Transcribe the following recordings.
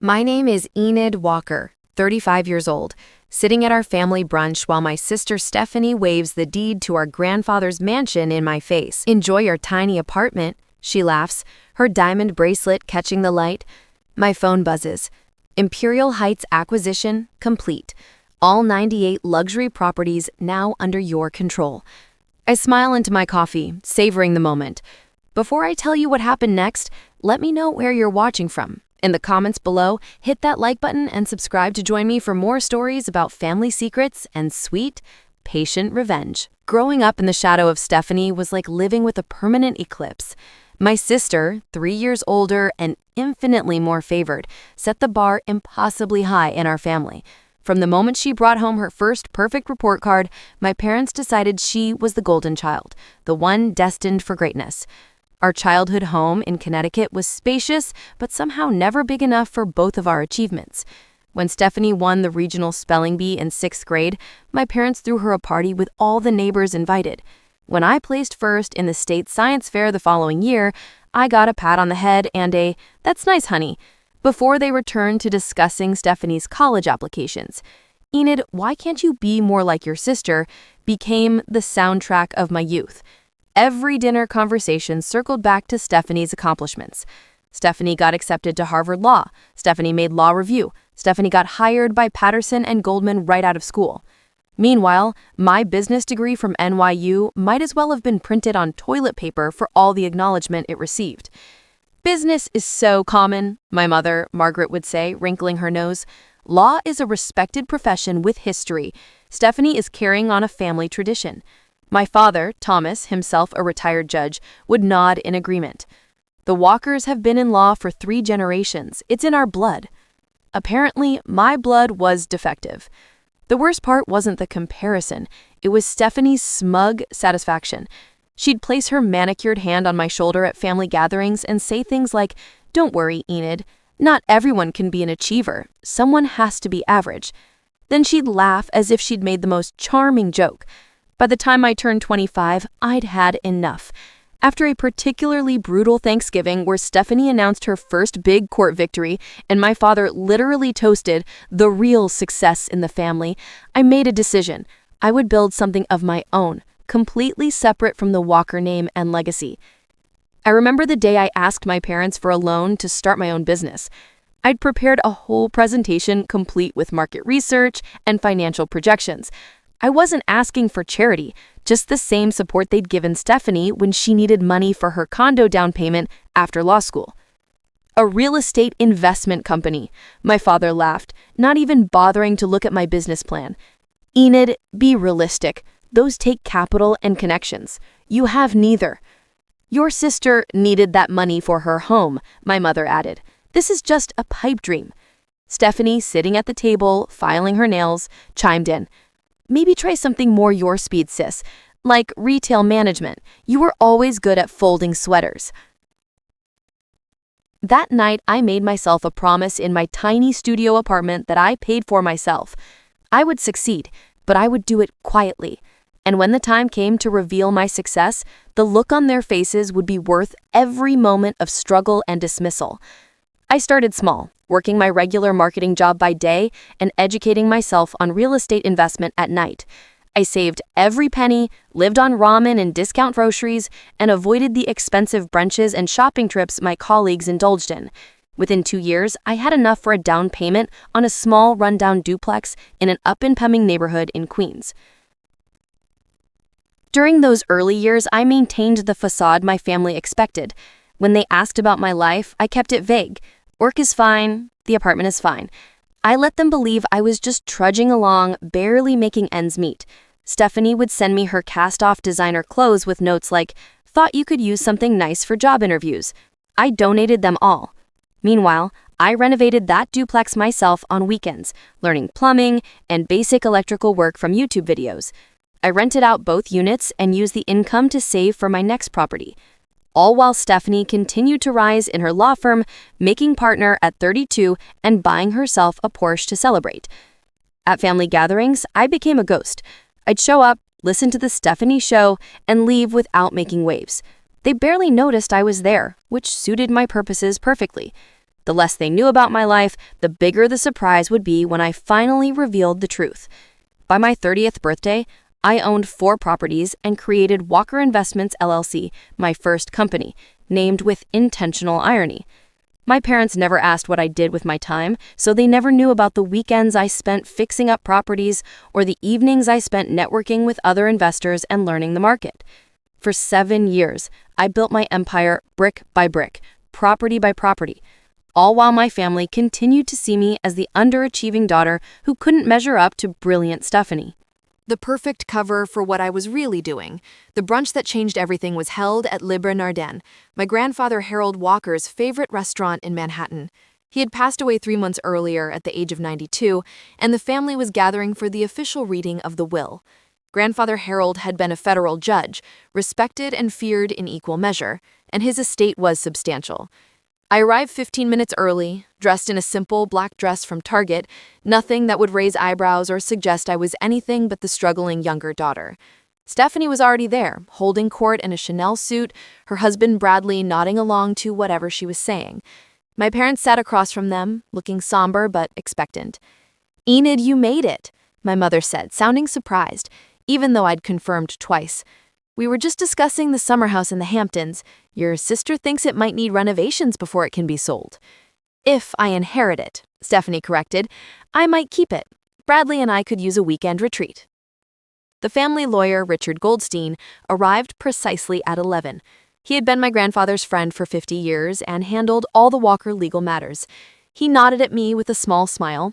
My name is Enid Walker, 35 years old, sitting at our family brunch while my sister Stephanie waves the deed to our grandfather's mansion in my face. "Enjoy your tiny apartment," she laughs, her diamond bracelet catching the light. My phone buzzes. Imperial Heights acquisition complete. All 98 luxury properties now under your control. I smile into my coffee, savoring the moment. Before I tell you what happened next, let me know where you're watching from. In the comments below, hit that like button and subscribe to join me for more stories about family secrets and sweet, patient revenge. Growing up in the shadow of Stephanie was like living with a permanent eclipse. My sister, 3 years older and infinitely more favored, set the bar impossibly high in our family. From the moment she brought home her first perfect report card, my parents decided she was the golden child, the one destined for greatness. Our childhood home in Connecticut was spacious, but somehow never big enough for both of our achievements. When Stephanie won the regional spelling bee in 6th grade, my parents threw her a party with all the neighbors invited. When I placed first in the state science fair the following year, I got a pat on the head and a "that's nice, honey," before they returned to discussing Stephanie's college applications. Enid, why can't you be more like your sister, became the soundtrack of my youth. Every dinner conversation circled back to Stephanie's accomplishments. Stephanie got accepted to Harvard Law. Stephanie made law review. Stephanie got hired by Patterson and Goldman right out of school. Meanwhile, my business degree from NYU might as well have been printed on toilet paper for all the acknowledgement it received. "Business is so common," my mother, Margaret, would say, wrinkling her nose. "Law is a respected profession with history. Stephanie is carrying on a family tradition." My father, Thomas, himself a retired judge, would nod in agreement. "The Walkers have been in law for 3 generations. It's in our blood." Apparently, my blood was defective. The worst part wasn't the comparison. It was Stephanie's smug satisfaction. She'd place her manicured hand on my shoulder at family gatherings and say things like, "Don't worry, Enid. Not everyone can be an achiever. Someone has to be average." Then she'd laugh as if she'd made the most charming joke. By the time I turned 25, I'd had enough. After a particularly brutal Thanksgiving where Stephanie announced her first big court victory and my father literally toasted the real success in the family, I made a decision. I would build something of my own, completely separate from the Walker name and legacy. I remember the day I asked my parents for a loan to start my own business. I'd prepared a whole presentation complete with market research and financial projections. I wasn't asking for charity, just the same support they'd given Stephanie when she needed money for her condo down payment after law school. "A real estate investment company," my father laughed, not even bothering to look at my business plan. "Enid, be realistic. Those take capital and connections. You have neither." "Your sister needed that money for her home," my mother added. "This is just a pipe dream." Stephanie, sitting at the table, filing her nails, chimed in. "Maybe try something more your speed, sis, like retail management. You were always good at folding sweaters." That night, I made myself a promise in my tiny studio apartment that I paid for myself. I would succeed, but I would do it quietly. And when the time came to reveal my success, the look on their faces would be worth every moment of struggle and dismissal. I started small, working my regular marketing job by day and educating myself on real estate investment at night. I saved every penny, lived on ramen and discount groceries, and avoided the expensive brunches and shopping trips my colleagues indulged in. Within 2 years, I had enough for a down payment on a small rundown duplex in an up-and-coming neighborhood in Queens. During those early years, I maintained the facade my family expected. When they asked about my life, I kept it vague. Work is fine, the apartment is fine. I let them believe I was just trudging along, barely making ends meet. Stephanie would send me her cast-off designer clothes with notes like, "Thought you could use something nice for job interviews." I donated them all. Meanwhile, I renovated that duplex myself on weekends, learning plumbing and basic electrical work from YouTube videos. I rented out both units and used the income to save for my next property. All while Stephanie continued to rise in her law firm, making partner at 32 and buying herself a Porsche to celebrate. At family gatherings, I became a ghost. I'd show up, listen to the Stephanie show, and leave without making waves. They barely noticed I was there, which suited my purposes perfectly. The less they knew about my life, the bigger the surprise would be when I finally revealed the truth. By my 30th birthday, I owned 4 properties and created Walker Investments LLC, my first company, named with intentional irony. My parents never asked what I did with my time, so they never knew about the weekends I spent fixing up properties or the evenings I spent networking with other investors and learning the market. For 7 years, I built my empire brick by brick, property by property, all while my family continued to see me as the underachieving daughter who couldn't measure up to brilliant Stephanie. The perfect cover for what I was really doing. The brunch that changed everything was held at Le Bernardin, my grandfather Harold Walker's favorite restaurant in Manhattan. He had passed away 3 months earlier at the age of 92, and the family was gathering for the official reading of the will. Grandfather Harold had been a federal judge, respected and feared in equal measure, and his estate was substantial. I arrived 15 minutes early, dressed in a simple black dress from Target, nothing that would raise eyebrows or suggest I was anything but the struggling younger daughter. Stephanie was already there, holding court in a Chanel suit, her husband Bradley nodding along to whatever she was saying. My parents sat across from them, looking somber but expectant. "Enid, you made it," my mother said, sounding surprised, even though I'd confirmed twice. "We were just discussing the summer house in the Hamptons. Your sister thinks it might need renovations before it can be sold." "If I inherit it," Stephanie corrected, "I might keep it. Bradley and I could use a weekend retreat." The family lawyer, Richard Goldstein, arrived precisely at 11. He had been my grandfather's friend for 50 years and handled all the Walker legal matters. He nodded at me with a small smile.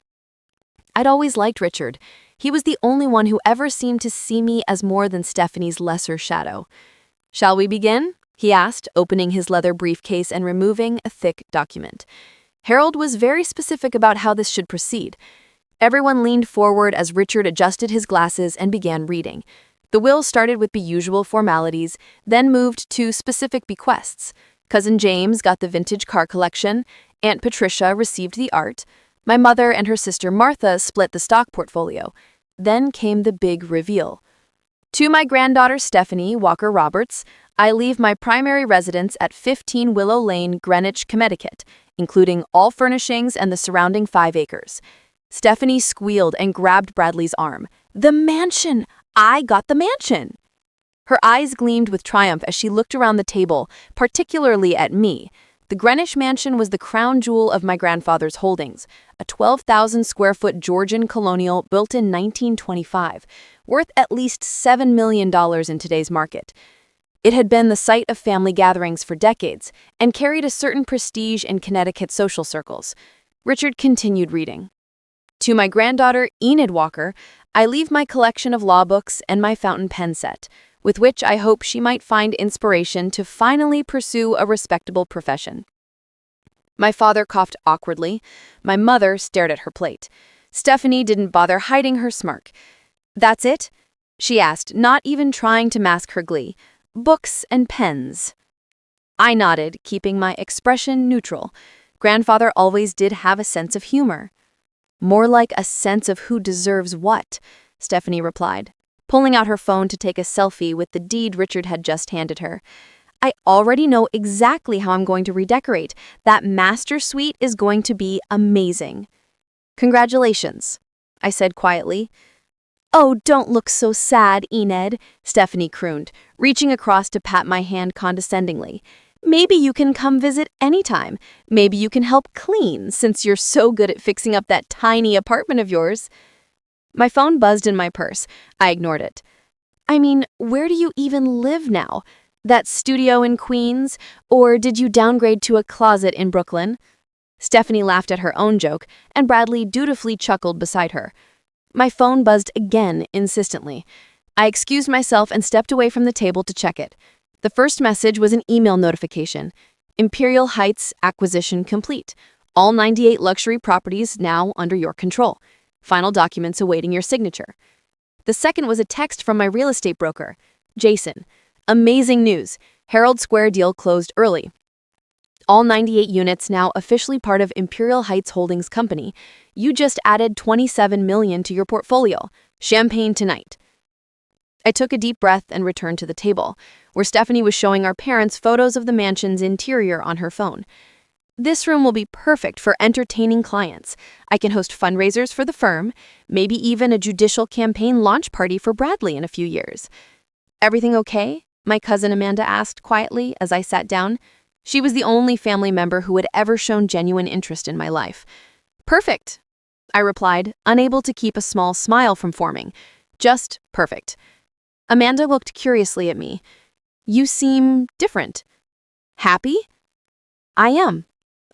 I'd always liked Richard. He was the only one who ever seemed to see me as more than Stephanie's lesser shadow. "Shall we begin?" he asked, opening his leather briefcase and removing a thick document. Harold was very specific about how this should proceed. Everyone leaned forward as Richard adjusted his glasses and began reading. The will started with the usual formalities, then moved to specific bequests. Cousin James got the vintage car collection, Aunt Patricia received the art, my mother and her sister Martha split the stock portfolio. Then came the big reveal. "To my granddaughter Stephanie Walker Roberts, I leave my primary residence at 15 Willow Lane, Greenwich, Connecticut, including all furnishings and the surrounding 5 acres. Stephanie squealed and grabbed Bradley's arm. "The mansion! I got the mansion!" Her eyes gleamed with triumph as she looked around the table, particularly at me. The Greenwich mansion was the crown jewel of my grandfather's holdings, a 12,000 square foot Georgian colonial built in 1925, worth at least $7 million in today's market. It had been the site of family gatherings for decades and carried a certain prestige in Connecticut social circles. Richard continued reading. "To my granddaughter Enid Walker, I leave my collection of law books and my fountain pen set, with which I hope she might find inspiration to finally pursue a respectable profession." My father coughed awkwardly. My mother stared at her plate. Stephanie didn't bother hiding her smirk. "That's it?" she asked, not even trying to mask her glee. "Books and pens." I nodded, keeping my expression neutral. Grandfather always did have a sense of humor. "More like a sense of who deserves what," Stephanie replied, pulling out her phone to take a selfie with the deed Richard had just handed her. "I already know exactly how I'm going to redecorate. That master suite is going to be amazing." "Congratulations," I said quietly. "Oh, don't look so sad, Enid," Stephanie crooned, reaching across to pat my hand condescendingly. "Maybe you can come visit anytime. Maybe you can help clean, since you're so good at fixing up that tiny apartment of yours." My phone buzzed in my purse. I ignored it. "I mean, where do you even live now? That studio in Queens? Or did you downgrade to a closet in Brooklyn?" Stephanie laughed at her own joke, and Bradley dutifully chuckled beside her. My phone buzzed again, insistently. I excused myself and stepped away from the table to check it. The first message was an email notification. "Imperial Heights acquisition complete. All 98 luxury properties now under your control. Final documents awaiting your signature." The second was a text from my real estate broker. "Jason, amazing news. Herald Square deal closed early. All 98 units now officially part of Imperial Heights Holdings Company. You just added $27 million to your portfolio. Champagne tonight." I took a deep breath and returned to the table, where Stephanie was showing our parents photos of the mansion's interior on her phone. This room will be perfect for entertaining clients. I can host fundraisers for the firm, maybe even a judicial campaign launch party for Bradley in a few years. Everything okay? My cousin Amanda asked quietly as I sat down. She was the only family member who had ever shown genuine interest in my life. Perfect, I replied, unable to keep a small smile from forming. Just perfect. Amanda looked curiously at me. You seem different. Happy? I am,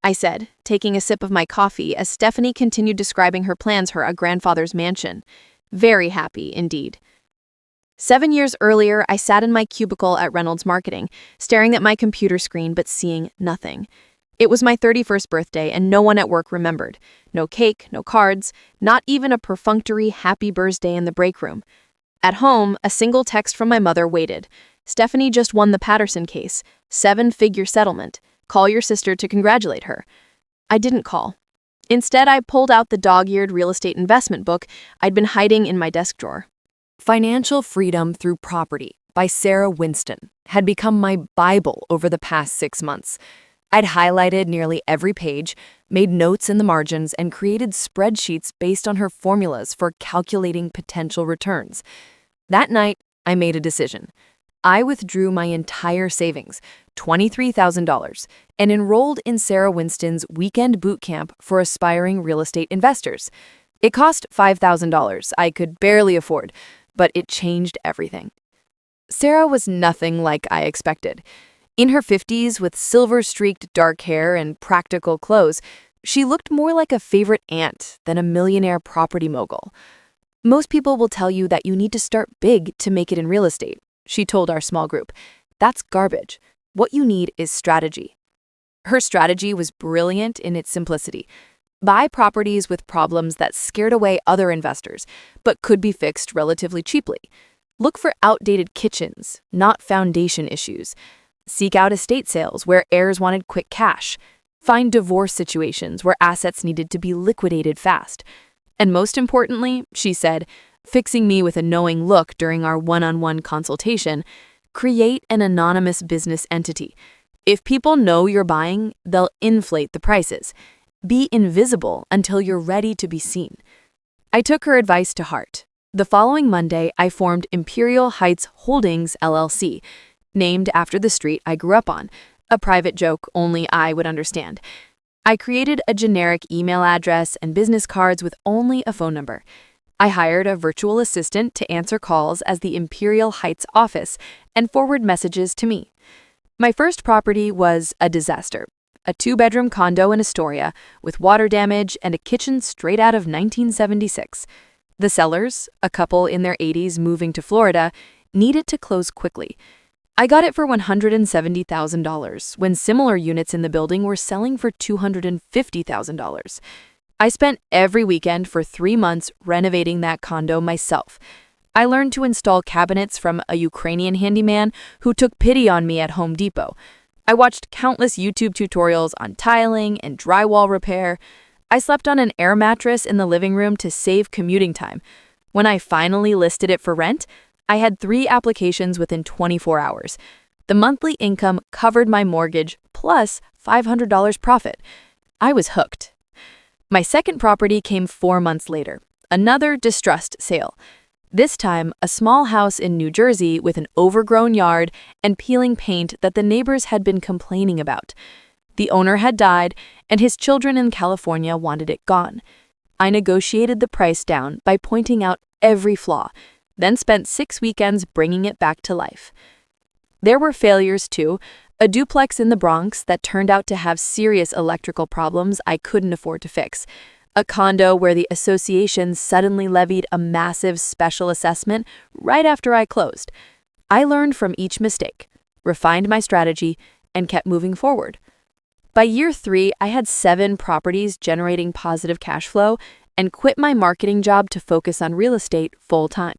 I said, taking a sip of my coffee as Stephanie continued describing her plans for a grandfather's mansion. Very happy, indeed. 7 years earlier, I sat in my cubicle at Reynolds Marketing, staring at my computer screen but seeing nothing. It was my 31st birthday and no one at work remembered. No cake, no cards, not even a perfunctory happy birthday in the break room. At home, a single text from my mother waited. Stephanie just won the Patterson case, 7-figure settlement. Call your sister to congratulate her. I didn't call. Instead, I pulled out the dog-eared real estate investment book I'd been hiding in my desk drawer. Financial Freedom Through Property by Sarah Winston had become my Bible over the past 6 months. I'd highlighted nearly every page, made notes in the margins, and created spreadsheets based on her formulas for calculating potential returns. That night, I made a decision. I withdrew my entire savings, $23,000, and enrolled in Sarah Winston's weekend boot camp for aspiring real estate investors. It cost $5,000 I could barely afford, but it changed everything. Sarah was nothing like I expected. In her 50s, with silver-streaked dark hair and practical clothes, she looked more like a favorite aunt than a millionaire property mogul. Most people will tell you that you need to start big to make it in real estate, she told our small group. That's garbage. What you need is strategy. Her strategy was brilliant in its simplicity. Buy properties with problems that scared away other investors, but could be fixed relatively cheaply. Look for outdated kitchens, not foundation issues. Seek out estate sales where heirs wanted quick cash. Find divorce situations where assets needed to be liquidated fast. And most importantly, she said, fixing me with a knowing look during our one-on-one consultation, create an anonymous business entity. If people know you're buying, they'll inflate the prices. Be invisible until you're ready to be seen. I took her advice to heart. The following Monday, I formed Imperial Heights Holdings, LLC, named after the street I grew up on, a private joke only I would understand. I created a generic email address and business cards with only a phone number. I hired a virtual assistant to answer calls as the Imperial Heights office and forward messages to me. My first property was a disaster, a 2-bedroom condo in Astoria with water damage and a kitchen straight out of 1976. The sellers, a couple in their 80s moving to Florida, needed to close quickly. I got it for $170,000 when similar units in the building were selling for $250,000. I spent every weekend for 3 months renovating that condo myself. I learned to install cabinets from a Ukrainian handyman who took pity on me at Home Depot. I watched countless YouTube tutorials on tiling and drywall repair. I slept on an air mattress in the living room to save commuting time. When I finally listed it for rent, I had 3 applications within 24 hours. The monthly income covered my mortgage plus $500 profit. I was hooked. My second property came 4 months later, another distressed sale. This time, a small house in New Jersey with an overgrown yard and peeling paint that the neighbors had been complaining about. The owner had died, and his children in California wanted it gone. I negotiated the price down by pointing out every flaw, then spent 6 weekends bringing it back to life. There were failures too, a duplex in the Bronx that turned out to have serious electrical problems I couldn't afford to fix, a condo where the association suddenly levied a massive special assessment right after I closed. I learned from each mistake, refined my strategy, and kept moving forward. By year 3, I had 7 properties generating positive cash flow and quit my marketing job to focus on real estate full-time.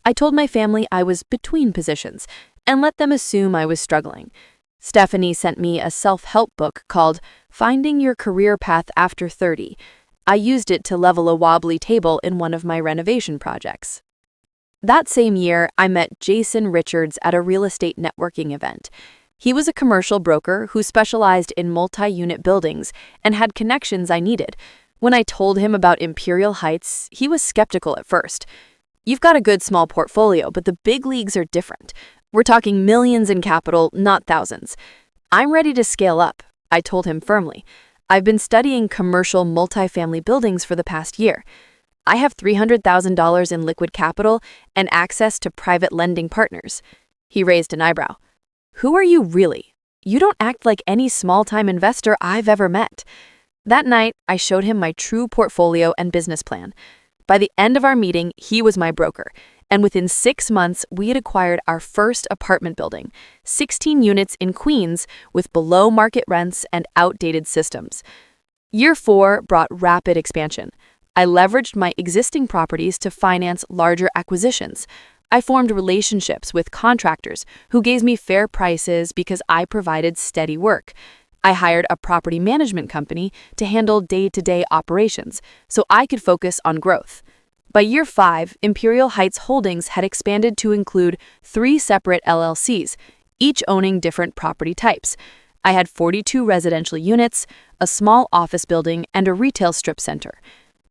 I told my family I was between positions and let them assume I was struggling. Stephanie sent me a self-help book called Finding Your Career Path After 30. I used it to level a wobbly table in one of my renovation projects. That same year, I met Jason Richards at a real estate networking event. He was a commercial broker who specialized in multi-unit buildings and had connections I needed. When I told him about Imperial Heights, he was skeptical at first. "You've got a good small portfolio, but the big leagues are different. We're talking millions in capital, not thousands." "I'm ready to scale up," I told him firmly. "I've been studying commercial multifamily buildings for the past year. I have $300,000 in liquid capital and access to private lending partners." He raised an eyebrow. "Who are you really? You don't act like any small-time investor I've ever met." That night, I showed him my true portfolio and business plan. By the end of our meeting, he was my broker, and within 6 months, we had acquired our first apartment building, 16 units in Queens with below-market rents and outdated systems. Year 4 brought rapid expansion. I leveraged my existing properties to finance larger acquisitions. I formed relationships with contractors who gave me fair prices because I provided steady work. I hired a property management company to handle day-to-day operations so I could focus on growth. By year 5, Imperial Heights Holdings had expanded to include 3 separate LLCs, each owning different property types. I had 42 residential units, a small office building, and a retail strip center.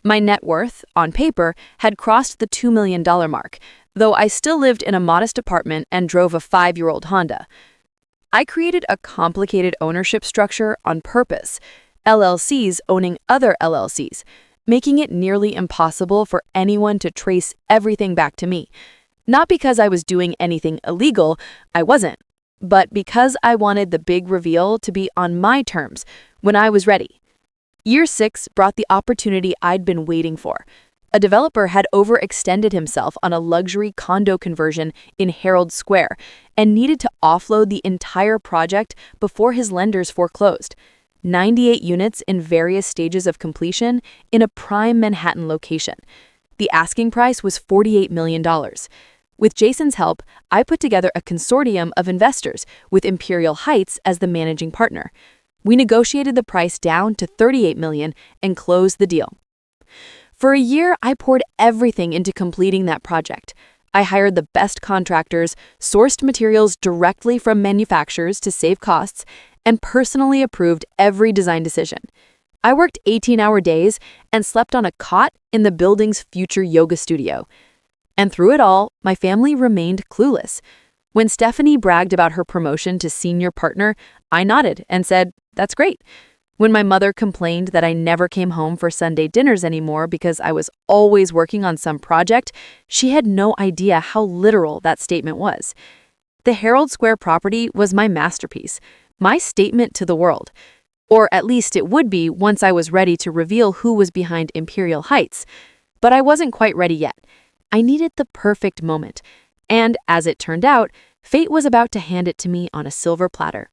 My net worth, on paper, had crossed the $2 million mark, though I still lived in a modest apartment and drove a 5-year-old Honda. I created a complicated ownership structure on purpose, LLCs owning other LLCs, making it nearly impossible for anyone to trace everything back to me. Not because I was doing anything illegal, I wasn't, but because I wanted the big reveal to be on my terms when I was ready. Year 6 brought the opportunity I'd been waiting for. A developer had overextended himself on a luxury condo conversion in Herald Square and needed to offload the entire project before his lenders foreclosed. 98 units in various stages of completion in a prime Manhattan location. The asking price was $48 million. With Jason's help, I put together a consortium of investors with Imperial Heights as the managing partner. We negotiated the price down to $38 million and closed the deal. For a year, I poured everything into completing that project. I hired the best contractors, sourced materials directly from manufacturers to save costs, and personally approved every design decision. I worked 18-hour days and slept on a cot in the building's future yoga studio. And through it all, my family remained clueless. When Stephanie bragged about her promotion to senior partner, I nodded and said, "That's great." When my mother complained that I never came home for Sunday dinners anymore because I was always working on some project, she had no idea how literal that statement was. The Herald Square property was my masterpiece, my statement to the world. Or at least it would be once I was ready to reveal who was behind Imperial Heights. But I wasn't quite ready yet. I needed the perfect moment. And as it turned out, fate was about to hand it to me on a silver platter.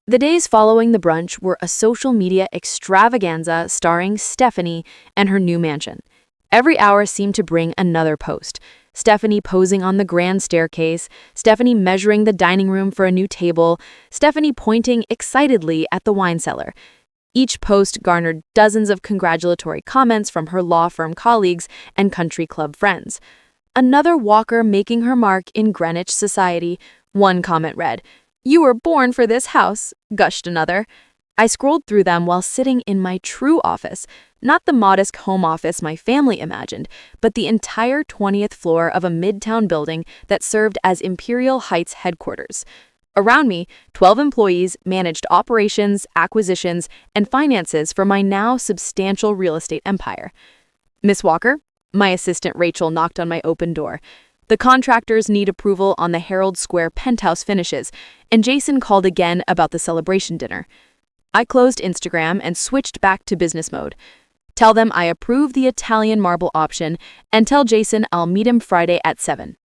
The days following the brunch were a social media extravaganza starring Stephanie and her new mansion. Every hour seemed to bring another post. Stephanie posing on the grand staircase, Stephanie measuring the dining room for a new table, Stephanie pointing excitedly at the wine cellar. Each post garnered dozens of congratulatory comments from her law firm colleagues and country club friends. "Another walker making her mark in Greenwich society," one comment read. "You were born for this house," gushed another. I scrolled through them while sitting in my true office, not the modest home office my family imagined, but the entire 20th floor of a midtown building that served as Imperial Heights headquarters. Around me, 12 employees managed operations, acquisitions, and finances for my now substantial real estate empire. "Miss Walker?" My assistant Rachel knocked on my open door. "The contractors need approval on the Herald Square penthouse finishes, and Jason called again about the celebration dinner." I closed Instagram and switched back to business mode. "Tell them I approve the Italian marble option, and tell Jason I'll meet him Friday at 7.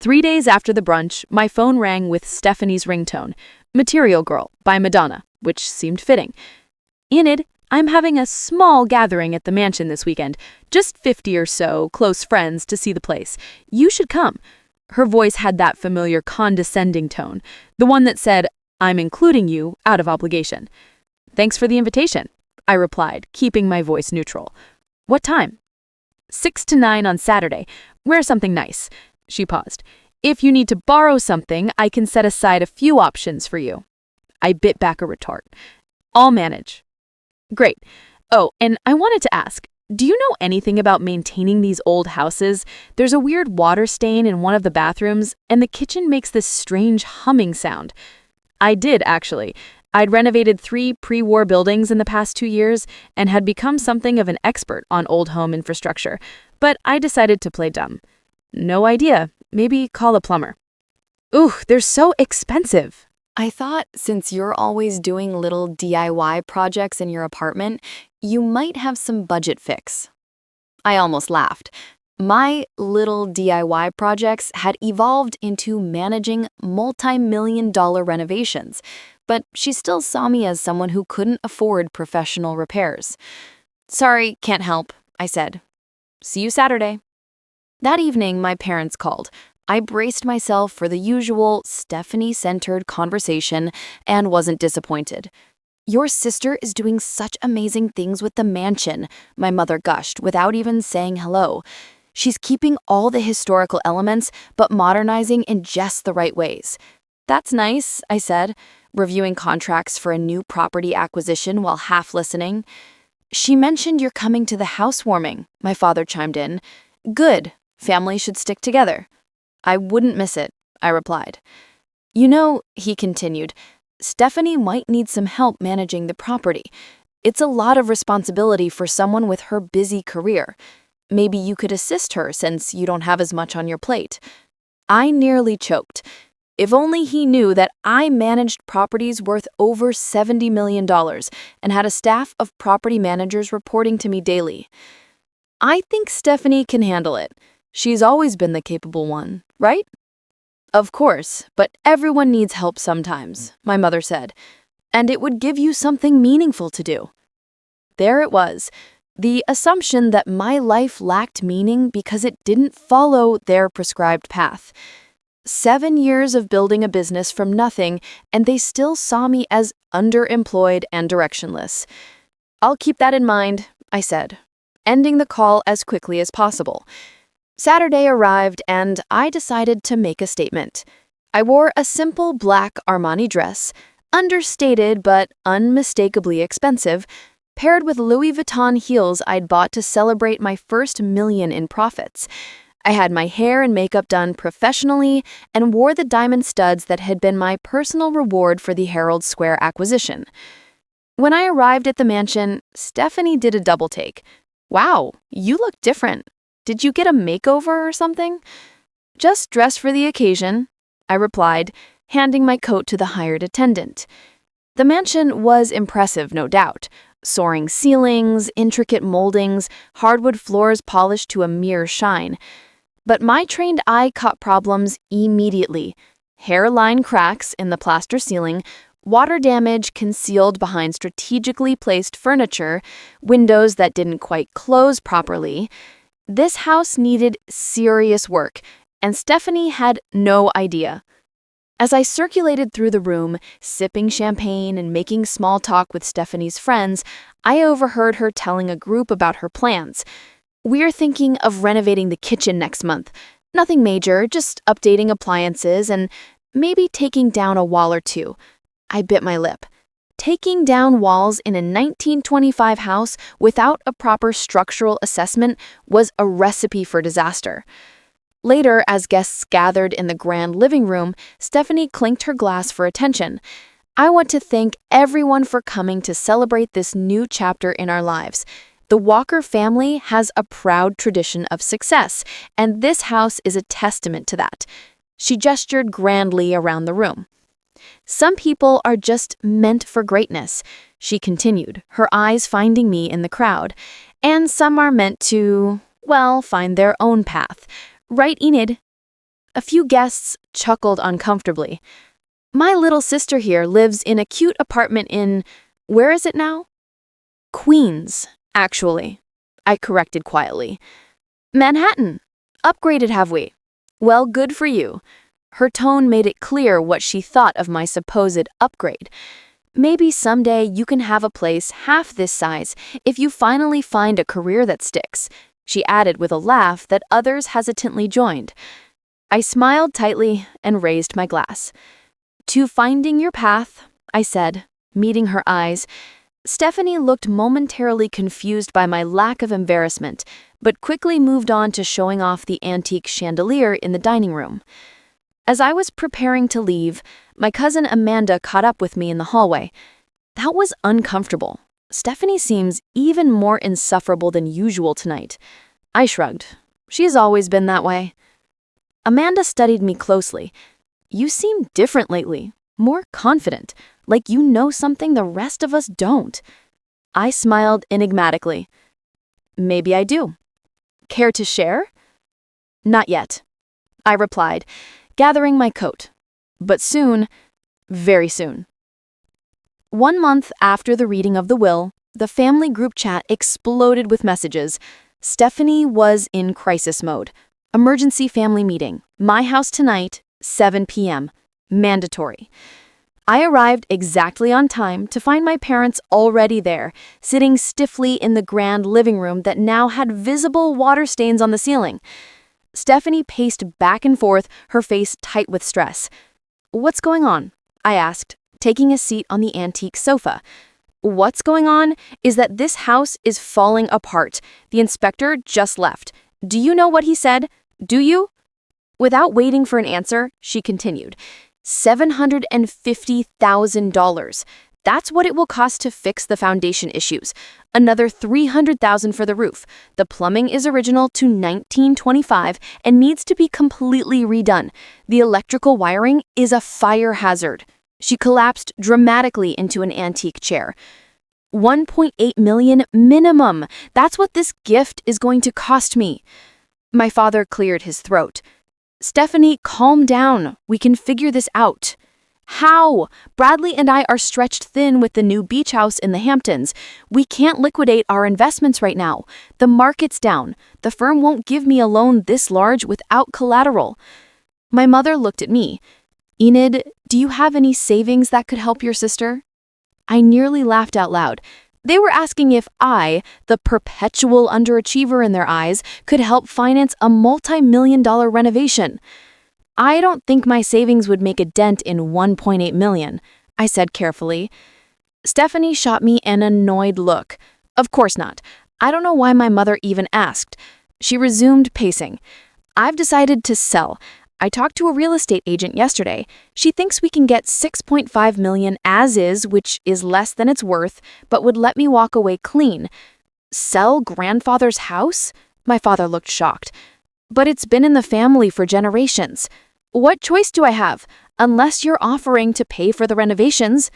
3 days after the brunch, my phone rang with Stephanie's ringtone, "Material Girl" by Madonna, which seemed fitting. "Enid, I'm having a small gathering at the mansion this weekend, just 50 or so close friends to see the place. You should come." Her voice had that familiar condescending tone, the one that said, "I'm including you out of obligation." "Thanks for the invitation," I replied, keeping my voice neutral. "What time?" 6 to 9 on Saturday. Wear something nice." She paused. If you need to borrow something, I can set aside a few options for you. I bit back a retort. I'll manage. Great. Oh, and I wanted to ask, do you know anything about maintaining these old houses? There's a weird water stain in one of the bathrooms, and the kitchen makes this strange humming sound. I did, actually. I'd renovated 3 pre-war buildings in the past 2 years and had become something of an expert on old home infrastructure, but I decided to play dumb. No idea. Maybe call a plumber. Ooh, they're so expensive. I thought since you're always doing little DIY projects in your apartment, you might have some budget fix. I almost laughed. My little DIY projects had evolved into managing multi-million-dollar renovations, but she still saw me as someone who couldn't afford professional repairs. Sorry, can't help, I said. See you Saturday. That evening, my parents called. I braced myself for the usual Stephanie-centered conversation and wasn't disappointed. Your sister is doing such amazing things with the mansion, my mother gushed without even saying hello. She's keeping all the historical elements, but modernizing in just the right ways. That's nice, I said, reviewing contracts for a new property acquisition while half listening. She mentioned you're coming to the housewarming, my father chimed in. Good. Families should stick together. I wouldn't miss it, I replied. You know, he continued, Stephanie might need some help managing the property. It's a lot of responsibility for someone with her busy career. Maybe you could assist her since you don't have as much on your plate. I nearly choked. If only he knew that I managed properties worth over $70 million and had a staff of property managers reporting to me daily. I think Stephanie can handle it. She's always been the capable one, right? Of course, but everyone needs help sometimes, my mother said, and it would give you something meaningful to do. There it was, the assumption that my life lacked meaning because it didn't follow their prescribed path. 7 years of building a business from nothing, and they still saw me as underemployed and directionless. I'll keep that in mind, I said, ending the call as quickly as possible. Saturday arrived and I decided to make a statement. I wore a simple black Armani dress, understated but unmistakably expensive, paired with Louis Vuitton heels I'd bought to celebrate my first $1 million in profits. I had my hair and makeup done professionally and wore the diamond studs that had been my personal reward for the Herald Square acquisition. When I arrived at the mansion, Stephanie did a double take. Wow, you look different. Did you get a makeover or something? Just dressed for the occasion, I replied, handing my coat to the hired attendant. The mansion was impressive, no doubt. Soaring ceilings, intricate moldings, hardwood floors polished to a mere shine. But my trained eye caught problems immediately. Hairline cracks in the plaster ceiling, water damage concealed behind strategically placed furniture, windows that didn't quite close properly. This house needed serious work, and Stephanie had no idea. As I circulated through the room, sipping champagne and making small talk with Stephanie's friends, I overheard her telling a group about her plans. We're thinking of renovating the kitchen next month. Nothing major, just updating appliances and maybe taking down a wall or two. I bit my lip. Taking down walls in a 1925 house without a proper structural assessment was a recipe for disaster. Later, as guests gathered in the grand living room, Stephanie clinked her glass for attention. I want to thank everyone for coming to celebrate this new chapter in our lives. The Walker family has a proud tradition of success, and this house is a testament to that. She gestured grandly around the room. Some people are just meant for greatness, she continued, her eyes finding me in the crowd. And some are meant to, well, find their own path. Right, Enid? A few guests chuckled uncomfortably. My little sister here lives in a cute apartment in, where is it now? Queens, actually, I corrected quietly. Manhattan. Upgraded, have we? Well, good for you. Her tone made it clear what she thought of my supposed upgrade. Maybe someday you can have a place half this size if you finally find a career that sticks, she added with a laugh that others hesitantly joined. I smiled tightly and raised my glass. To finding your path, I said, meeting her eyes. Stephanie looked momentarily confused by my lack of embarrassment, but quickly moved on to showing off the antique chandelier in the dining room. As I was preparing to leave, my cousin Amanda caught up with me in the hallway. That was uncomfortable. Stephanie seems even more insufferable than usual tonight. I shrugged. She's always been that way. Amanda studied me closely. You seem different lately, more confident, like you know something the rest of us don't. I smiled enigmatically. Maybe I do. Care to share? Not yet, I replied, gathering my coat. But soon, very soon. 1 month after the reading of the will, the family group chat exploded with messages. Stephanie was in crisis mode. Emergency family meeting. My house tonight, 7 p.m. Mandatory. I arrived exactly on time to find my parents already there, sitting stiffly in the grand living room that now had visible water stains on the ceiling. Stephanie paced back and forth, her face tight with stress. "What's going on?" I asked, taking a seat on the antique sofa. "What's going on is that this house is falling apart. The inspector just left. Do you know what he said? Do you?" Without waiting for an answer, she continued. $750,000. That's what it will cost to fix the foundation issues. Another $300,000 for the roof. The plumbing is original to 1925 and needs to be completely redone. The electrical wiring is a fire hazard. She collapsed dramatically into an antique chair. $1.8 million minimum. That's what this gift is going to cost me. My father cleared his throat. "Stephanie, calm down. We can figure this out." "How? Bradley and I are stretched thin with the new beach house in the Hamptons. We can't liquidate our investments right now. The market's down. The firm won't give me a loan this large without collateral." My mother looked at me. "Enid, do you have any savings that could help your sister?" I nearly laughed out loud. They were asking if I, the perpetual underachiever in their eyes, could help finance a multi-million-dollar renovation. "I don't think my savings would make a dent in $1.8 million, I said carefully. Stephanie shot me an annoyed look. Of course not. I don't know why my mother even asked. She resumed pacing. "I've decided to sell. I talked to a real estate agent yesterday. She thinks we can get $6.5 million as is, which is less than it's worth, but would let me walk away clean." "Sell grandfather's house?" My father looked shocked. "But it's been in the family for generations. What choice do I have, unless you're offering to pay for the renovations?"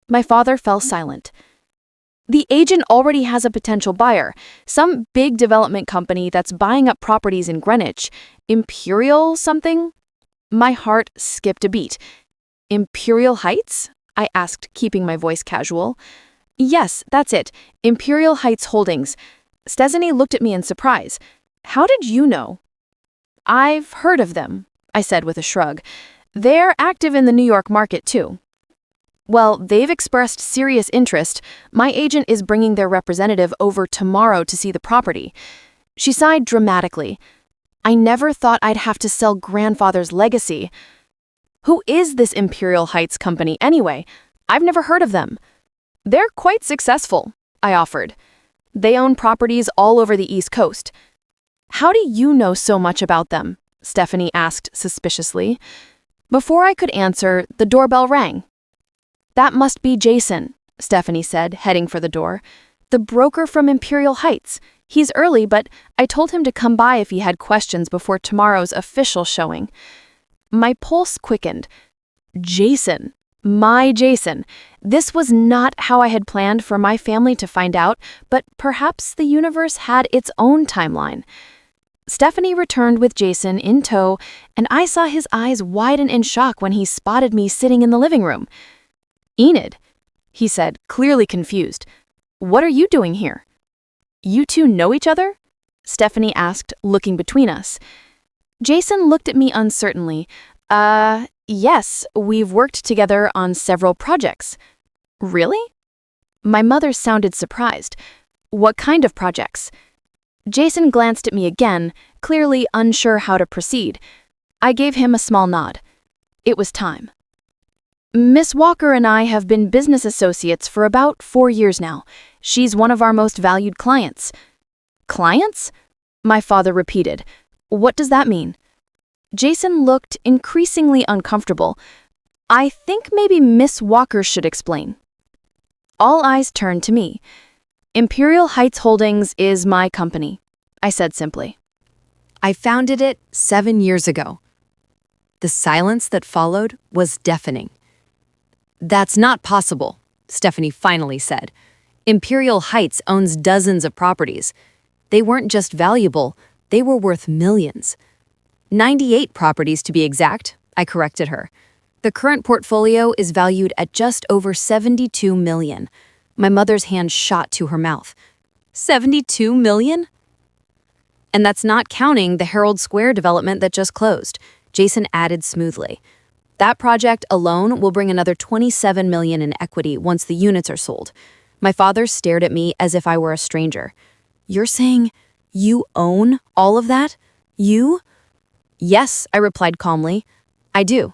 My father fell silent. "The agent already has a potential buyer, some big development company that's buying up properties in Greenwich. Imperial something?" My heart skipped a beat. "Imperial Heights?" I asked, keeping my voice casual. "Yes, that's it. Imperial Heights Holdings." Stephanie looked at me in surprise. "How did you know?" "I've heard of them," I said with a shrug. "They're active in the New York market, too." "Well, they've expressed serious interest. My agent is bringing their representative over tomorrow to see the property." She sighed dramatically. "I never thought I'd have to sell grandfather's legacy." "Who is this Imperial Heights company anyway? I've never heard of them." "They're quite successful," I offered. "They own properties all over the East Coast." "How do you know so much about them?" Stephanie asked suspiciously. Before I could answer, the doorbell rang. "That must be Jason," Stephanie said, heading for the door. "The broker from Imperial Heights. He's early, but I told him to come by if he had questions before tomorrow's official showing." My pulse quickened. Jason. My Jason. This was not how I had planned for my family to find out, but perhaps the universe had its own timeline. Stephanie returned with Jason in tow, and I saw his eyes widen in shock when he spotted me sitting in the living room. "Enid," he said, clearly confused. "What are you doing here?" "You two know each other?" Stephanie asked, looking between us. Jason looked at me uncertainly. Yes, we've worked together on several projects." "Really?" My mother sounded surprised. "What kind of projects?" Jason glanced at me again, clearly unsure how to proceed. I gave him a small nod. It was time. Miss Walker and I have been business associates for about 4 years now. She's one of our most valued clients. Clients? My father repeated. What does that mean? Jason looked increasingly uncomfortable. I think maybe Miss Walker should explain. All eyes turned to me. Imperial Heights Holdings is my company, I said simply. I founded it 7 years ago. The silence that followed was deafening. That's not possible, Stephanie finally said. Imperial Heights owns dozens of properties. They weren't just valuable, they were worth millions. 98 properties to be exact, I corrected her. The current portfolio is valued at just over $72 million. My mother's hand shot to her mouth. $72 million? And that's not counting the Herald Square development that just closed, Jason added smoothly. That project alone will bring another $27 million in equity once the units are sold. My father stared at me as if I were a stranger. You're saying you own all of that? You? Yes, I replied calmly. I do.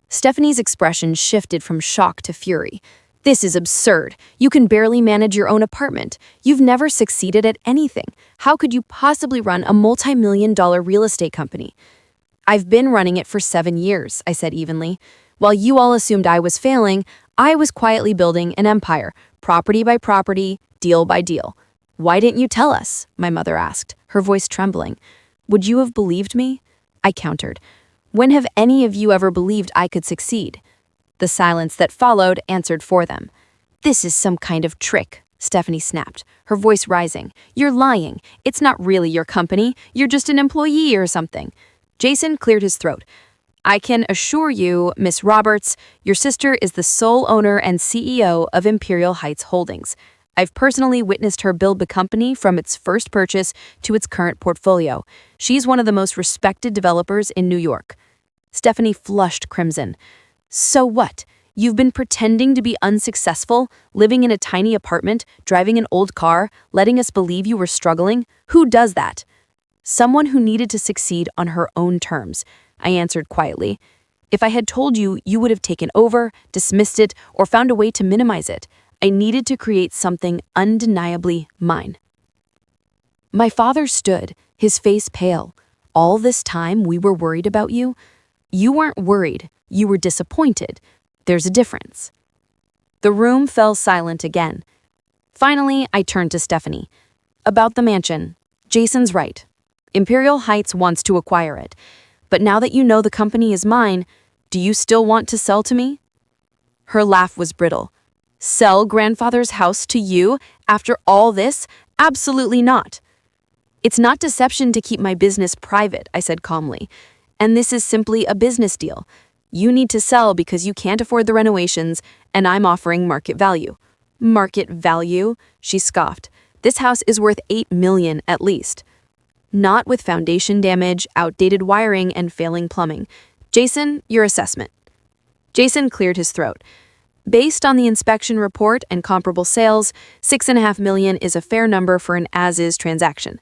Stephanie's expression shifted from shock to fury. This is absurd. You can barely manage your own apartment. You've never succeeded at anything. How could you possibly run a multi-million-dollar real estate company? I've been running it for 7 years, I said evenly. While you all assumed I was failing, I was quietly building an empire, property by property, deal by deal. Why didn't you tell us? My mother asked, her voice trembling. Would you have believed me? I countered. When have any of you ever believed I could succeed? The silence that followed answered for them. This is some kind of trick, Stephanie snapped, her voice rising. You're lying. It's not really your company. You're just an employee or something. Jason cleared his throat. I can assure you, Miss Roberts, your sister is the sole owner and CEO of Imperial Heights Holdings. I've personally witnessed her build the company from its first purchase to its current portfolio. She's one of the most respected developers in New York. Stephanie flushed crimson. So what? You've been pretending to be unsuccessful, living in a tiny apartment, driving an old car, letting us believe you were struggling? Who does that? Someone who needed to succeed on her own terms, I answered quietly. If I had told you, you would have taken over, dismissed it, or found a way to minimize it. I needed to create something undeniably mine. My father stood, his face pale. All this time we were worried about you? You weren't worried, you were disappointed. There's a difference. The room fell silent again. Finally, I turned to Stephanie. About the mansion, Jason's right. Imperial Heights wants to acquire it. But now that you know the company is mine, do you still want to sell to me? Her laugh was brittle. Sell grandfather's house to you after all this? Absolutely not. It's not deception to keep my business private, I said calmly. And this is simply a business deal. You need to sell because you can't afford the renovations, and I'm offering market value. Market value? She scoffed. This house is worth $8 million at least. Not with foundation damage, outdated wiring, and failing plumbing. Jason, your assessment. Jason cleared his throat. Based on the inspection report and comparable sales, $6.5 million is a fair number for an as-is transaction.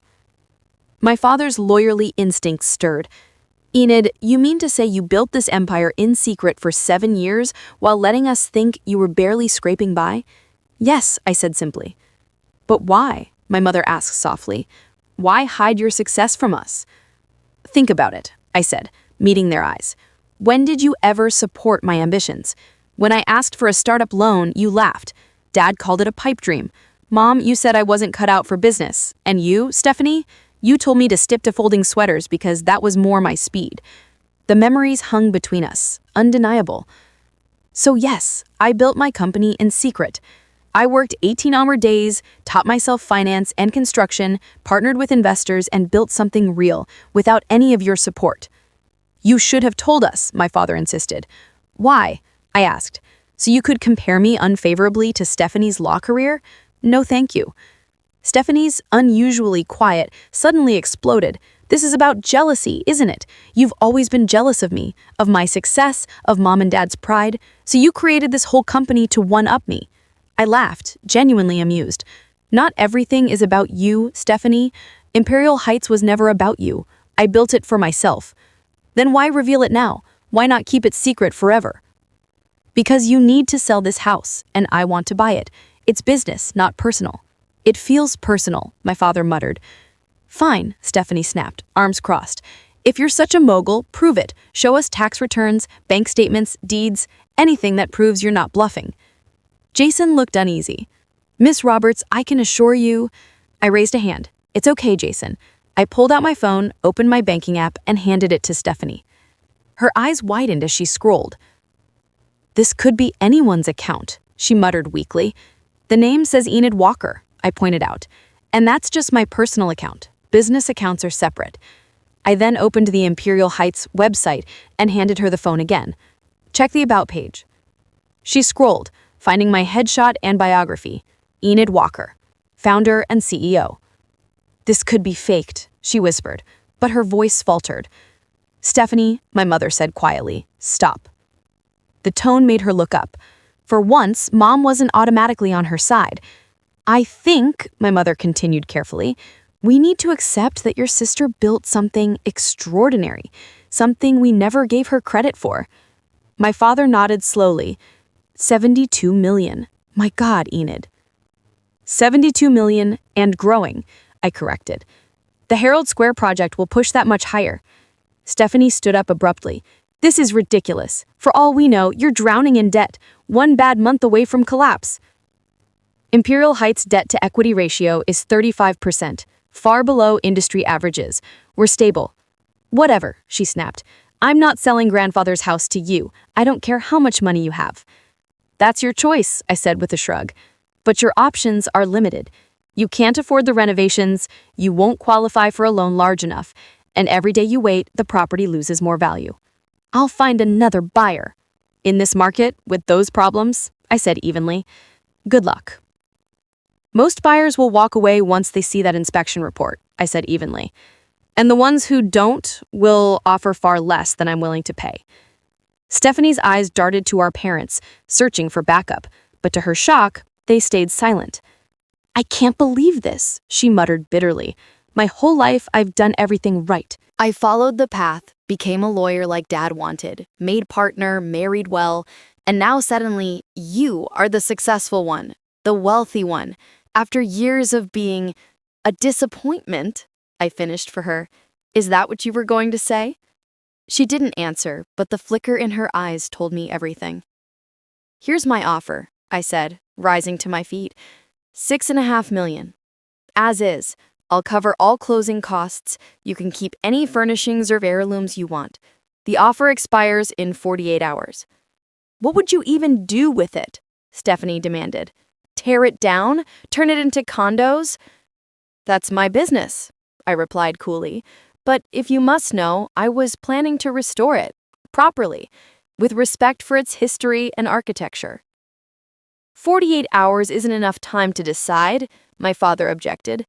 My father's lawyerly instincts stirred. Enid, you mean to say you built this empire in secret for 7 years while letting us think you were barely scraping by? Yes, I said simply. But why? My mother asked softly. Why hide your success from us? Think about it, I said, meeting their eyes. When did you ever support my ambitions? When I asked for a startup loan, you laughed. Dad called it a pipe dream. Mom, you said I wasn't cut out for business. And you, Stephanie? You told me to stick to folding sweaters because that was more my speed. The memories hung between us, undeniable. So yes, I built my company in secret. I worked 18-hour days, taught myself finance and construction, partnered with investors, and built something real without any of your support. You should have told us, my father insisted. Why? I asked. So you could compare me unfavorably to Stephanie's law career? No, thank you. Stephanie's, unusually quiet, suddenly exploded. This is about jealousy, isn't it? You've always been jealous of me, of my success, of Mom and Dad's pride, so you created this whole company to one-up me. I laughed, genuinely amused. Not everything is about you, Stephanie. Imperial Heights was never about you. I built it for myself. Then why reveal it now? Why not keep it secret forever? Because you need to sell this house, and I want to buy it. It's business, not personal. It feels personal, my father muttered. Fine, Stephanie snapped, arms crossed. If you're such a mogul, prove it. Show us tax returns, bank statements, deeds, anything that proves you're not bluffing. Jason looked uneasy. Miss Roberts, I can assure you... I raised a hand. It's okay, Jason. I pulled out my phone, opened my banking app, and handed it to Stephanie. Her eyes widened as she scrolled. This could be anyone's account, she muttered weakly. The name says Enid Walker, I pointed out. And that's just my personal account. Business accounts are separate. I then opened the Imperial Heights website and handed her the phone again. Check the About page. She scrolled, finding my headshot and biography. Enid Walker, founder and CEO. This could be faked, she whispered, but her voice faltered. Stephanie, my mother said quietly, stop. The tone made her look up. For once, Mom wasn't automatically on her side. I think, my mother continued carefully, we need to accept that your sister built something extraordinary, something we never gave her credit for. My father nodded slowly. 72 million. My God, Enid. 72 million and growing, I corrected. The Herald Square project will push that much higher. Stephanie stood up abruptly. This is ridiculous. For all we know, you're drowning in debt, one bad month away from collapse. Imperial Heights debt-to-equity ratio is 35%, far below industry averages. We're stable. Whatever, she snapped. I'm not selling grandfather's house to you. I don't care how much money you have. That's your choice, I said with a shrug. But your options are limited. You can't afford the renovations, you won't qualify for a loan large enough, and every day you wait, the property loses more value. I'll find another buyer. In this market, with those problems, I said evenly, good luck. Most buyers will walk away once they see that inspection report, I said evenly. And the ones who don't will offer far less than I'm willing to pay. Stephanie's eyes darted to our parents, searching for backup, but to her shock, they stayed silent. I can't believe this, she muttered bitterly. My whole life, I've done everything right. I followed the path, became a lawyer like Dad wanted, made partner, married well, and now suddenly, you are the successful one, the wealthy one. After years of being a disappointment, I finished for her. Is that what you were going to say? She didn't answer, but the flicker in her eyes told me everything. Here's my offer, I said, rising to my feet. 6.5 million. As is. I'll cover all closing costs. You can keep any furnishings or heirlooms you want. The offer expires in 48 hours. What would you even do with it? Stephanie demanded. Tear it down? Turn it into condos? That's my business, I replied coolly. But if you must know, I was planning to restore it, properly, with respect for its history and architecture. 48 hours isn't enough time to decide, my father objected.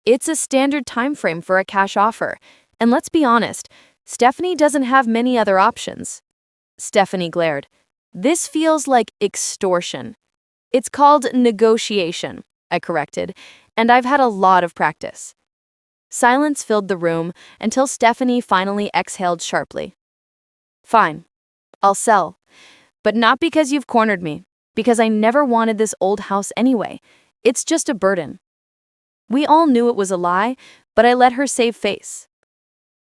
It's a standard time frame for a cash offer, and let's be honest, Stephanie doesn't have many other options. Stephanie glared. This feels like extortion. It's called negotiation, I corrected, and I've had a lot of practice. Silence filled the room until Stephanie finally exhaled sharply. Fine, I'll sell, but not because you've cornered me, because I never wanted this old house anyway. It's just a burden. We all knew it was a lie, but I let her save face.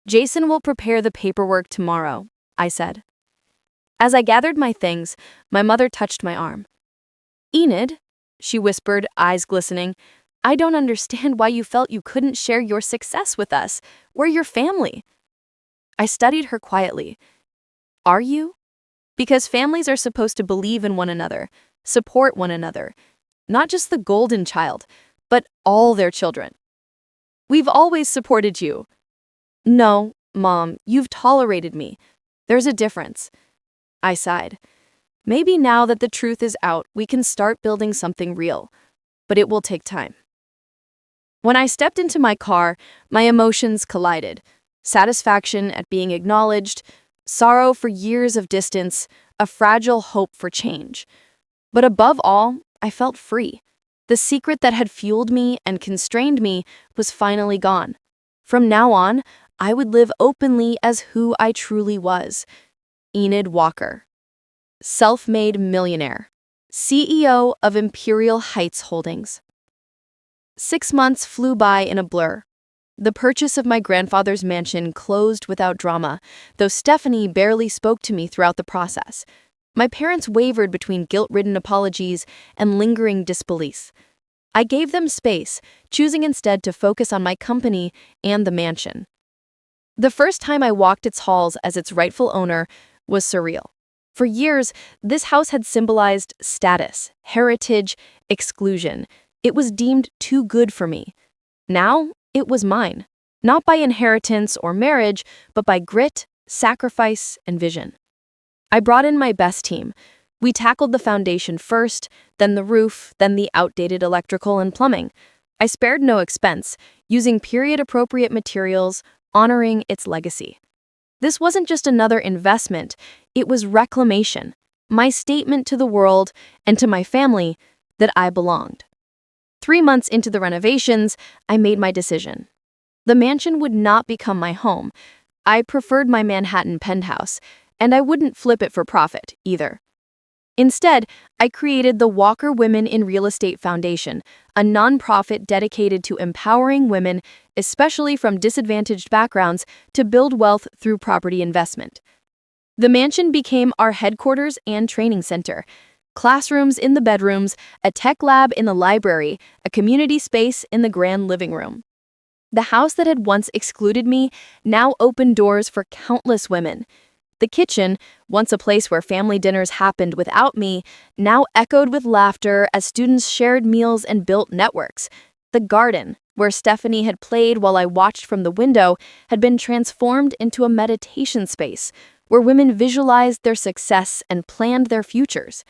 Jason will prepare the paperwork tomorrow, I said. As I gathered my things, my mother touched my arm. Enid, she whispered, eyes glistening, I don't understand why you felt you couldn't share your success with us. We're your family. I studied her quietly. Are you? Because families are supposed to believe in one another, support one another, not just the golden child, but all their children. We've always supported you. No, Mom, you've tolerated me. There's a difference. I sighed. Maybe now that the truth is out, we can start building something real, but it will take time. When I stepped into my car, my emotions collided. Satisfaction at being acknowledged, sorrow for years of distance, a fragile hope for change. But above all, I felt free. The secret that had fueled me and constrained me was finally gone. From now on, I would live openly as who I truly was. Enid Walker, self-made millionaire, CEO of Imperial Heights Holdings. 6 months flew by in a blur. The purchase of my grandfather's mansion closed without drama, though Stephanie barely spoke to me throughout the process. My parents wavered between guilt-ridden apologies and lingering disbelief. I gave them space, choosing instead to focus on my company and the mansion. The first time I walked its halls as its rightful owner was surreal. For years, this house had symbolized status, heritage, exclusion. It was deemed too good for me. Now, it was mine, not by inheritance or marriage, but by grit, sacrifice, and vision. I brought in my best team. We tackled the foundation first, then the roof, then the outdated electrical and plumbing. I spared no expense, using period-appropriate materials, honoring its legacy. This wasn't just another investment, it was reclamation, my statement to the world and to my family that I belonged. 3 months into the renovations, I made my decision. The mansion would not become my home. I preferred my Manhattan penthouse, and I wouldn't flip it for profit, either. Instead, I created the Walker Women in Real Estate Foundation, a nonprofit dedicated to empowering women, especially from disadvantaged backgrounds, to build wealth through property investment. The mansion became our headquarters and training center. Classrooms in the bedrooms, a tech lab in the library, a community space in the grand living room. The house that had once excluded me now opened doors for countless women. The kitchen, once a place where family dinners happened without me, now echoed with laughter as students shared meals and built networks. The garden, where Stephanie had played while I watched from the window, had been transformed into a meditation space where women visualized their success and planned their futures.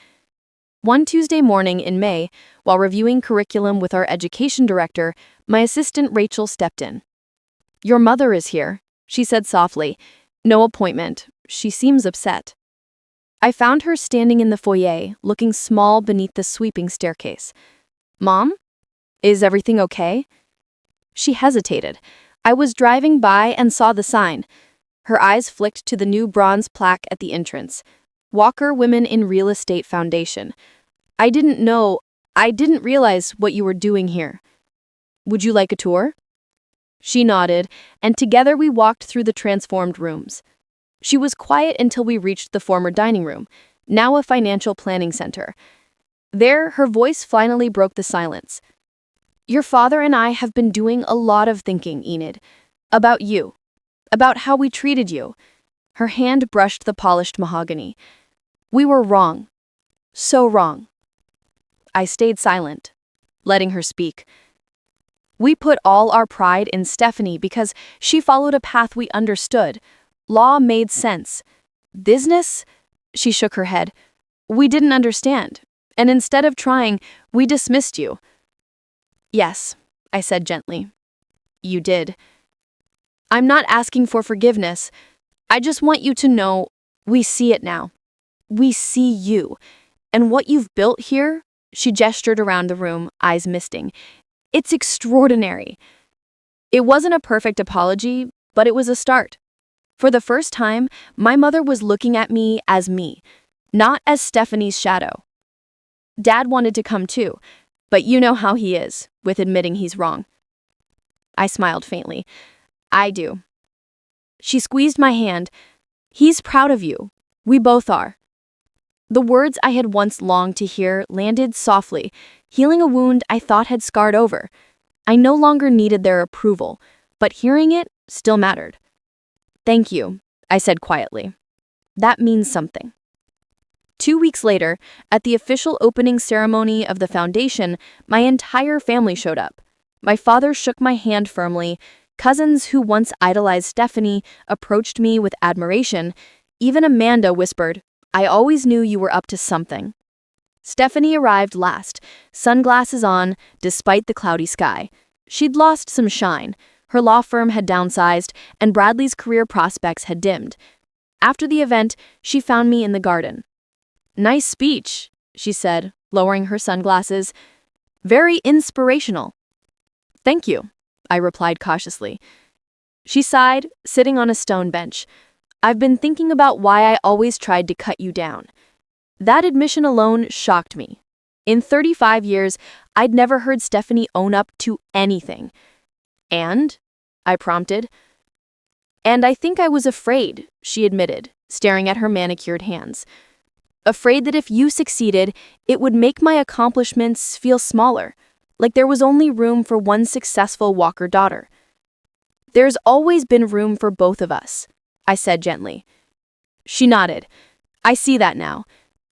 One Tuesday morning in May, while reviewing curriculum with our education director, my assistant Rachel stepped in. "Your mother is here," she said softly. "No appointment. She seems upset." I found her standing in the foyer, looking small beneath the sweeping staircase. "Mom? Is everything okay?" She hesitated. I was driving by and saw the sign. Her eyes flicked to the new bronze plaque at the entrance. Walker Women in Real Estate Foundation. I didn't realize what you were doing here. Would you like a tour?" She nodded, and together we walked through the transformed rooms. She was quiet until we reached the former dining room, now a financial planning center. There, her voice finally broke the silence. "Your father and I have been doing a lot of thinking, Enid. About you. About how we treated you." Her hand brushed the polished mahogany. "We were wrong. So wrong." I stayed silent, letting her speak. "We put all our pride in Stephanie because she followed a path we understood. Law made sense. Business?" She shook her head. "We didn't understand, and instead of trying, we dismissed you." "Yes," I said gently. "You did. I'm not asking for forgiveness. I just want you to know we see it now. We see you. And what you've built here," she gestured around the room, eyes misting, "it's extraordinary." It wasn't a perfect apology, but it was a start. For the first time, my mother was looking at me, not as Stephanie's shadow. Dad wanted to come too, but you know how he is, with admitting he's wrong. I smiled faintly. "I do." She squeezed my hand. "He's proud of you. We both are." The words I had once longed to hear landed softly, healing a wound I thought had scarred over. I no longer needed their approval, but hearing it still mattered. "Thank you," I said quietly. "That means something." 2 weeks later, at the official opening ceremony of the foundation, my entire family showed up. My father shook my hand firmly. Cousins who once idolized Stephanie approached me with admiration. Even Amanda whispered, "I always knew you were up to something." Stephanie arrived last, sunglasses on, despite the cloudy sky. She'd lost some shine. Her law firm had downsized, and Bradley's career prospects had dimmed. After the event, she found me in the garden. "Nice speech," she said, lowering her sunglasses. "Very inspirational." "Thank you," I replied cautiously. She sighed, sitting on a stone bench. I've been thinking about why I always tried to cut you down. That admission alone shocked me. In 35 years, I'd never heard Stephanie own up to anything. And? I prompted. And I think I was afraid, she admitted, staring at her manicured hands. Afraid that if you succeeded, it would make my accomplishments feel smaller, like there was only room for one successful Walker daughter. There's always been room for both of us, I said gently. She nodded. I see that now.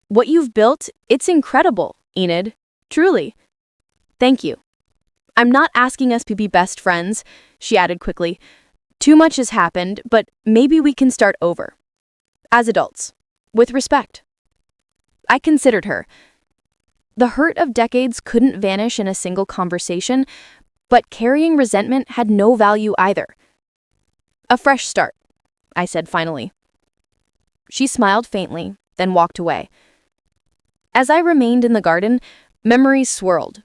What you've built, it's incredible, Enid. Truly. Thank you. I'm not asking us to be best friends, she added quickly. Too much has happened, but maybe we can start over. As adults. With respect. I considered her. The hurt of decades couldn't vanish in a single conversation, but carrying resentment had no value either. A fresh start, I said finally. She smiled faintly, then walked away. As I remained in the garden, memories swirled.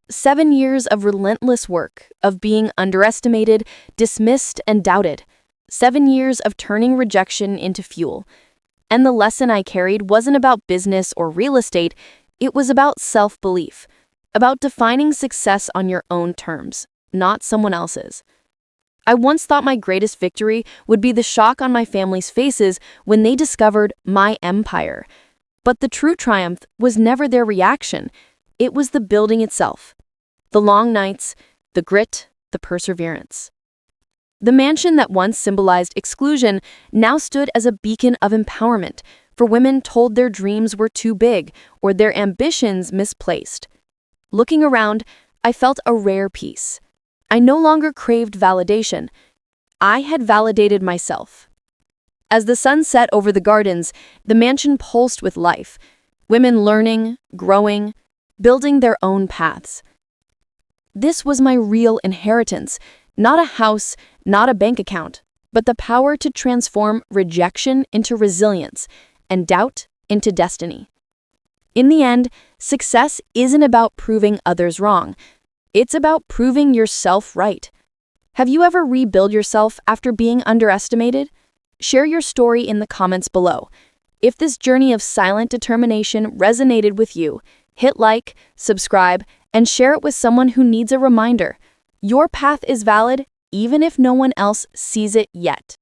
7 years of relentless work, of being underestimated, dismissed, and doubted. 7 years of turning rejection into fuel. And the lesson I carried wasn't about business or real estate, it was about self-belief, about defining success on your own terms, not someone else's. I once thought my greatest victory would be the shock on my family's faces when they discovered my empire. But the true triumph was never their reaction, it was the building itself. The long nights, the grit, the perseverance. The mansion that once symbolized exclusion now stood as a beacon of empowerment for women told their dreams were too big or their ambitions misplaced. Looking around, I felt a rare peace. I no longer craved validation. I had validated myself. As the sun set over the gardens, the mansion pulsed with life. Women learning, growing, building their own paths. This was my real inheritance, not a house, not a bank account, but the power to transform rejection into resilience and doubt into destiny. In the end, success isn't about proving others wrong. It's about proving yourself right. Have you ever rebuilt yourself after being underestimated? Share your story in the comments below. If this journey of silent determination resonated with you, hit like, subscribe, and share it with someone who needs a reminder. Your path is valid even if no one else sees it yet.